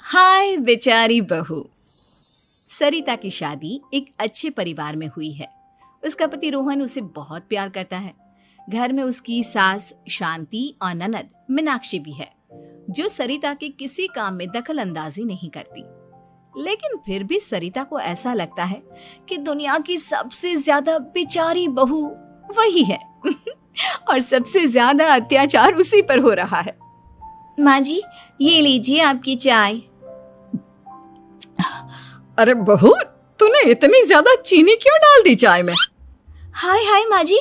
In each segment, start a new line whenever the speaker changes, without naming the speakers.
हाय बेचारी बहू। सरिता की शादी एक अच्छे परिवार में हुई है। उसका पति रोहन उसे बहुत प्यार करता है। घर में उसकी सास शांति और ननद मीनाक्षी भी है, जो सरिता के किसी काम में दखल अंदाजी नहीं करती। लेकिन फिर भी सरिता को ऐसा लगता है कि दुनिया की सबसे ज्यादा बेचारी बहू वही है और सबसे ज्यादा अत्याचार उसी पर हो रहा है। माँ जी, ये लीजिए आपकी चाय।
अरे बहू, तूने इतनी ज्यादा चीनी क्यों डाल दी चाय में?
हाय हाय माँ जी,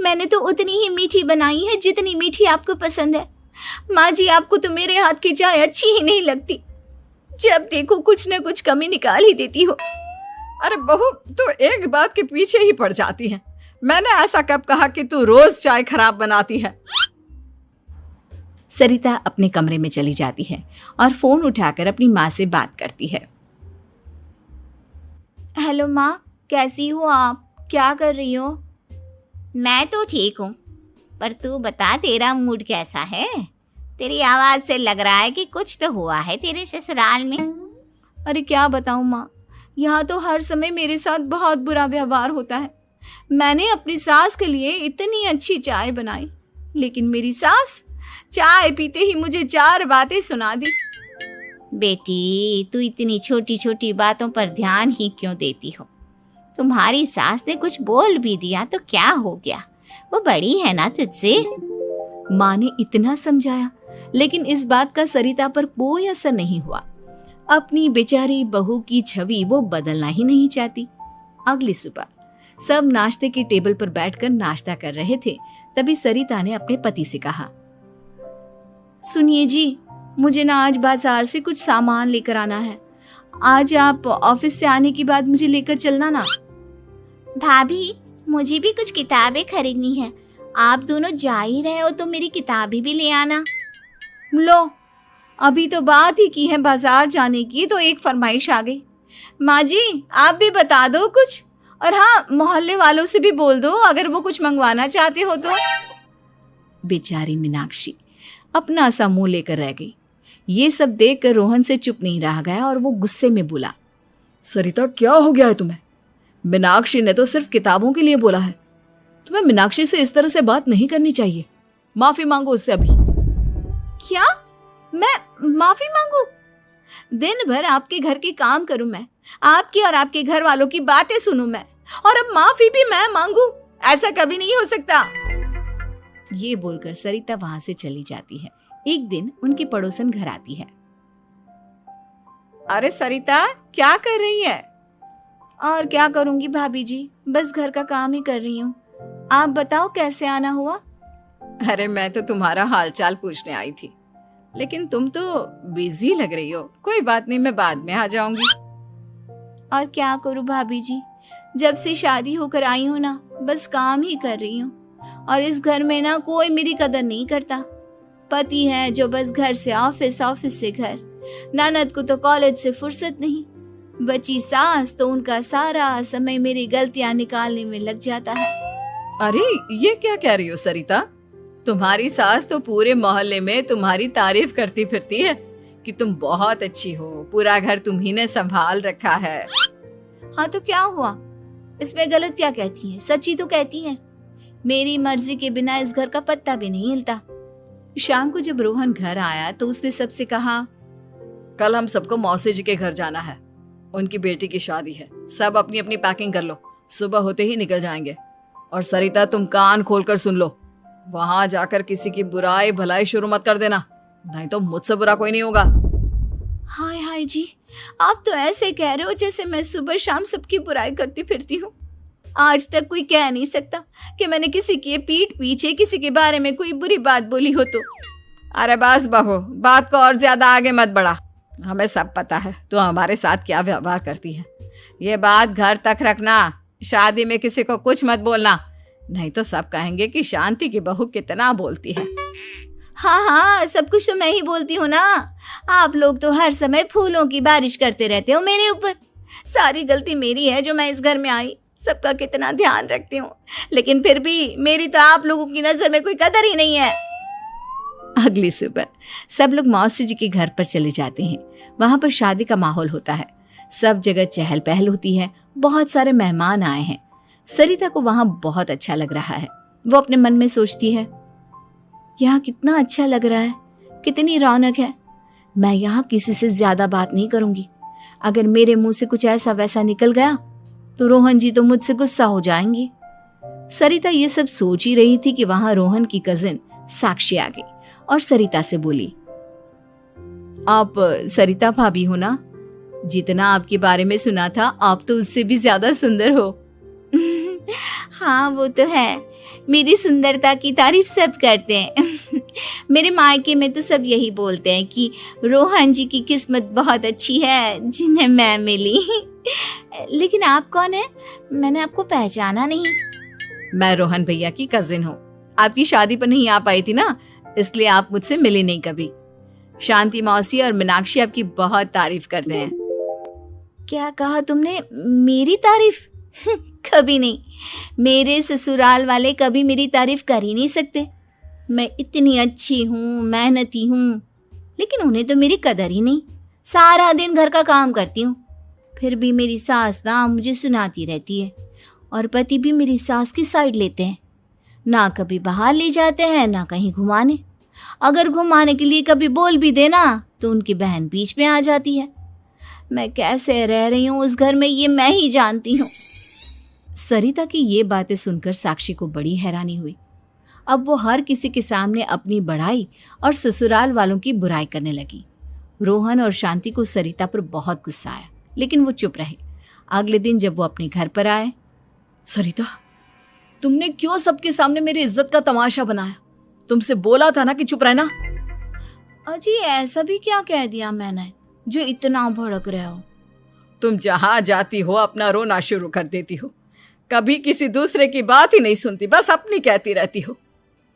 मैंने तो उतनी ही मीठी बनाई है जितनी मीठी आपको पसंद है। माँ जी, आपको तो मेरे हाथ की चाय अच्छी ही नहीं लगती। जब देखो कुछ न कुछ कमी निकाल ही देती हो।
अरे बहू, तू एक बात के पीछे ही पड़ जाती है। मैंने ऐसा कब कहा कि तू रोज चाय खराब बनाती है?
सरिता अपने कमरे में चली जाती है और फोन उठाकर अपनी माँ से बात करती है। हेलो माँ, कैसी हो आप? क्या कर रही हो?
मैं तो ठीक हूँ, पर तू बता, तेरा मूड कैसा है? तेरी आवाज से लग रहा है कि कुछ तो हुआ है तेरे ससुराल में।
अरे क्या बताऊँ माँ, यहाँ तो हर समय मेरे साथ बहुत बुरा व्यवहार होता है। मैंने अपनी सास के लिए इतनी अच्छी चाय बनाई, लेकिन मेरी सास चाय पीते ही मुझे 4 बातें सुना दी।
बेटी, तू इतनी छोटी छोटी बातों पर ध्यान ही क्यों देती हो? तुम्हारी सास ने कुछ बोल भी दिया तो क्या हो गया, वो बड़ी है ना तुझसे।
माँ ने इतना समझाया, लेकिन इस बात का सरिता पर कोई असर नहीं हुआ। अपनी बेचारी बहू की छवि वो बदलना ही नहीं चाहती। अगली सुबह सब नाश्ते की टेबल पर बैठकर नाश्ता कर रहे थे, तभी सरिता ने अपने पति से कहा, सुनिए जी, मुझे ना आज बाजार से कुछ सामान लेकर आना है। आज आप ऑफिस से आने के बाद मुझे लेकर चलना ना।
भाभी, मुझे भी कुछ किताबें खरीदनी है। आप दोनों जा ही रहे हो तो मेरी किताबें भी ले आना।
लो, अभी तो बात ही की है बाजार जाने की, तो एक फरमाइश आ गई। माँ जी, आप भी बता दो कुछ, और हाँ, मोहल्ले वालों से भी बोल दो अगर वो कुछ मंगवाना चाहते हो तो। बेचारी मीनाक्षी अपना सा मुंह लेकर रह गई। ये सब देखकर रोहन से चुप नहीं रह गया और वो गुस्से में बोला,
सरिता, क्या हो गया है तुम्हें?
मीनाक्षी ने तो सिर्फ किताबों के लिए बोला है। तुम्हें मीनाक्षी से इस तरह से बात नहीं करनी चाहिए। माफी मांगो उससे अभी। क्या? मैं माफी मांगू? दिन भर आपके घर के काम करूं मैं, आपकी और आपके घर वालों की बातें सुनूं मैं, और अब माफी भी मैं मांगू? ऐसा कभी नहीं हो सकता। ये बोलकर सरिता वहां से चली जाती है। एक दिन उनकी पड़ोसन घर आती है। अरे सरिता, क्या कर रही है? और क्या करूंगी भाभी जी, बस घर का काम ही कर रही हूँ। आप बताओ कैसे आना हुआ?
अरे मैं तो तुम्हारा हालचाल पूछने आई थी, लेकिन तुम तो बिजी लग रही हो। कोई बात नहीं, मैं बाद में आ जाऊंगी।
और क्या करूं भाभी जी, जब से शादी होकर आई हूँ ना, बस काम ही कर रही हूँ। और इस घर में ना कोई मेरी कदर नहीं करता। पति है जो बस घर से ऑफिस, ऑफिस से घर। ननद को तो कॉलेज से फुर्सत नहीं। बची सास तो उनका सारा समय मेरी गलतियां निकालने में लग जाता है।
अरे ये क्या कह रही हो सरिता? तुम्हारी सास तो पूरे मोहल्ले में तुम्हारी तारीफ करती फिरती है कि तुम बहुत अच्छी हो, पूरा घर तुम्ही ने संभाल रखा है।
हाँ तो क्या हुआ, इसमें गलत क्या कहती है? सच्ची तो कहती है। मेरी मर्जी के बिना इस घर का पत्ता भी नहीं हिलता। शाम को जब रोहन घर आया तो उसने सबसे कहा,
कल हम सबको मौसी जी के घर जाना है, उनकी बेटी की शादी है। सब अपनी अपनी पैकिंग कर लो, सुबह होते ही निकल जाएंगे। और सरिता, तुम कान खोलकर सुन लो, वहां जाकर किसी की बुराई भलाई शुरू मत कर देना, नहीं तो मुझसे बुरा कोई नहीं होगा।
हाय हाय जी, आप तो ऐसे कह रहे हो जैसे मैं सुबह शाम सबकी बुराई करती फिरती हूँ। आज तक कोई कह नहीं सकता कि मैंने किसी की पीठ पीछे किसी के बारे में कोई बुरी बात बोली हो तो।
अरे बस बहू, बात को और ज्यादा आगे मत बढ़ा। हमें सब पता है तो हमारे साथ क्या व्यवहार करती है। ये बात घर तक रखना, शादी में किसी को कुछ मत बोलना, नहीं तो सब कहेंगे कि शांति की बहू कितना बोलती है।
हाँ हाँ, सब कुछ तो मैं ही बोलती हूँ ना। आप लोग तो हर समय फूलों की बारिश करते रहते हो मेरे ऊपर। सारी गलती मेरी है जो मैं इस घर में आई। सबका कितना ध्यान रखती हूँ, लेकिन फिर भी मेरी तो आप लोगों की नजर में कोई कदर ही नहीं है। अगली सुबह सब लोग मौसी जी के घर पर चले जाते हैं। वहां पर शादी का माहौल होता है, सब जगह चहल पहल होती है, बहुत सारे मेहमान आए हैं। सरिता को वहां बहुत अच्छा लग रहा है। वो अपने मन में सोचती है, यहाँ कितना अच्छा लग रहा है, कितनी रौनक है। मैं यहाँ किसी से ज्यादा बात नहीं करूंगी। अगर मेरे मुंह से कुछ ऐसा वैसा निकल गया तो रोहन जी तो मुझसे गुस्सा हो जाएंगी। सरिता ये सब सोच ही रही थी कि वहां रोहन की कजिन साक्षी आ गई और सरिता से बोली, आप सरिता भाभी हो ना? जितना आपके बारे में सुना था आप तो उससे भी ज्यादा सुंदर हो।
हाँ वो तो है, मेरी सुंदरता की तारीफ सब करते हैं। मेरे मायके में तो सब यही बोलते हैं कि रोहन जी की किस्मत बहुत अच्छी है जिन्हें मैं मिली। लेकिन आप कौन है? मैंने आपको पहचाना नहीं।
मैं रोहन भैया की कजिन हूँ। आपकी शादी पर नहीं आ पाई थी ना, इसलिए आप मुझसे मिले नहीं कभी। शांति मौसी और मीनाक्षी आपकी बहुत तारीफ करते हैं।
क्या कहा तुमने? मेरी तारीफ? कभी नहीं। मेरे ससुराल वाले कभी मेरी तारीफ कर ही नहीं सकते। मैं इतनी अच्छी हूँ, मेहनती हूँ, लेकिन उन्हें तो मेरी कदर ही नहीं। सारा दिन घर का काम करती हूँ, फिर भी मेरी सास ना मुझे सुनाती रहती है और पति भी मेरी सास की साइड लेते हैं। ना कभी बाहर ले जाते हैं, ना कहीं घुमाने। अगर घुमाने के लिए कभी बोल भी देना तो उनकी बहन बीच में आ जाती है। मैं कैसे रह रही हूँ उस घर में ये मैं ही जानती हूँ।
सरिता की ये बातें सुनकर साक्षी को बड़ी हैरानी हुई। अब वो हर किसी के सामने अपनी बढ़ाई और ससुराल वालों की बुराई करने लगी। रोहन और शांति को सरिता पर बहुत गुस्सा आया, लेकिन वो चुप रहे। अगले दिन जब वो अपने घर पर आए,
सरिता, तुमने क्यों सबके सामने मेरी इज्जत का तमाशा बनाया? तुमसे बोला था ना कि चुप रहना।
अजी ऐसा भी क्या कह दिया मैंने जो इतना भड़क रहे हो?
तुम जहां जाती हो अपना रोना शुरू कर देती हो, कभी किसी दूसरे की बात ही नहीं सुनती, बस अपनी कहती रहती हो।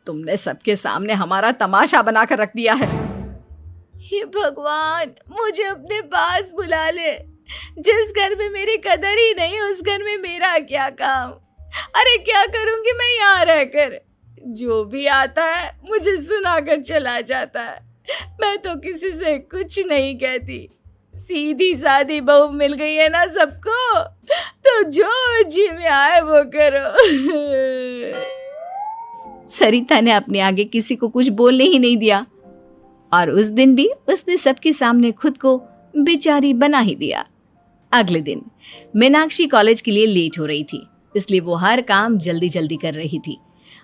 तुमने सबके सामने हमारा तमाशा बनाकर रख दिया है।
हे भगवान, मुझे अपने पास बुला ले। जिस घर में मेरी कदर ही नहीं उस घर में मेरा क्या काम? अरे क्या करूंगी मैं यहाँ रहकर? जो भी आता है मुझे सुनाकर चला जाता है। मैं तो किसी से कुछ नहीं कहती। सीधी सादी बहू मिल गई है ना सबको, तो जो जी में आए वो करो।
सरिता ने अपने आगे किसी को कुछ बोलने ही नहीं दिया और उस दिन भी उसने सबके सामने खुद को बेचारी बना ही दिया। अगले दिन मीनाक्षी कॉलेज के लिए लेट हो रही थी, इसलिए वो हर काम जल्दी जल्दी कर रही थी।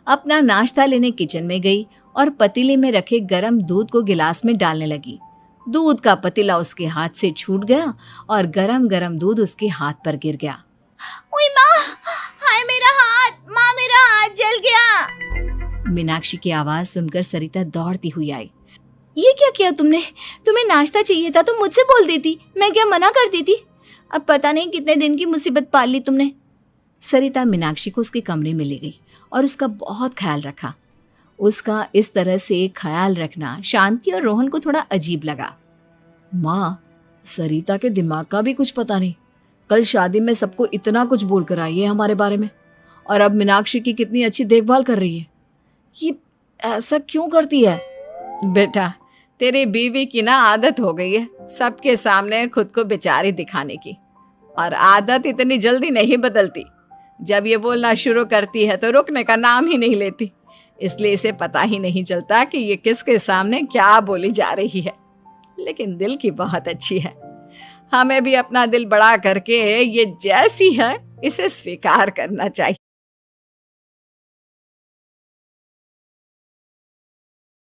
अपना नाश्ता लेने किचन में गई और पतीले में रखे गरम दूध को गिलास में डालने लगी। दूध का पतीला उसके हाथ से छूट गया और गरम गरम दूध उसके हाथ पर गिर गया।
ओए माँ, हाय मेरा हाथ, माँ मेरा हाथ जल गया।
मीनाक्षी की आवाज सुनकर सरिता दौड़ती हुई आई।
ये क्या किया तुमने? तुम्हें नाश्ता चाहिए था तो मुझसे बोल देती, मैं क्या मना करती थी? अब पता नहीं कितने दिन की मुसीबत पाल ली तुमने।
सरिता मीनाक्षी को उसके कमरे में ले गई और उसका बहुत ख्याल रखा। उसका इस तरह से ख्याल रखना शांति और रोहन को थोड़ा अजीब लगा।
माँ, सरिता के दिमाग का भी कुछ पता नहीं। कल शादी में सबको इतना कुछ बोल कर आई है हमारे बारे में, और अब मीनाक्षी की कितनी अच्छी देखभाल कर रही है। ये ऐसा क्यों करती है?
बेटा, तेरी बीवी की ना आदत हो गई है सबके सामने खुद को बेचारी दिखाने की, और आदत इतनी जल्दी नहीं बदलती। जब ये बोलना शुरू करती है तो रुकने का नाम ही नहीं लेती, इसलिए इसे पता ही नहीं चलता कि ये किसके सामने क्या बोली जा रही है। लेकिन दिल की बहुत अच्छी है। हमें भी अपना दिल बड़ा करके ये जैसी है इसे स्वीकार करना चाहिए।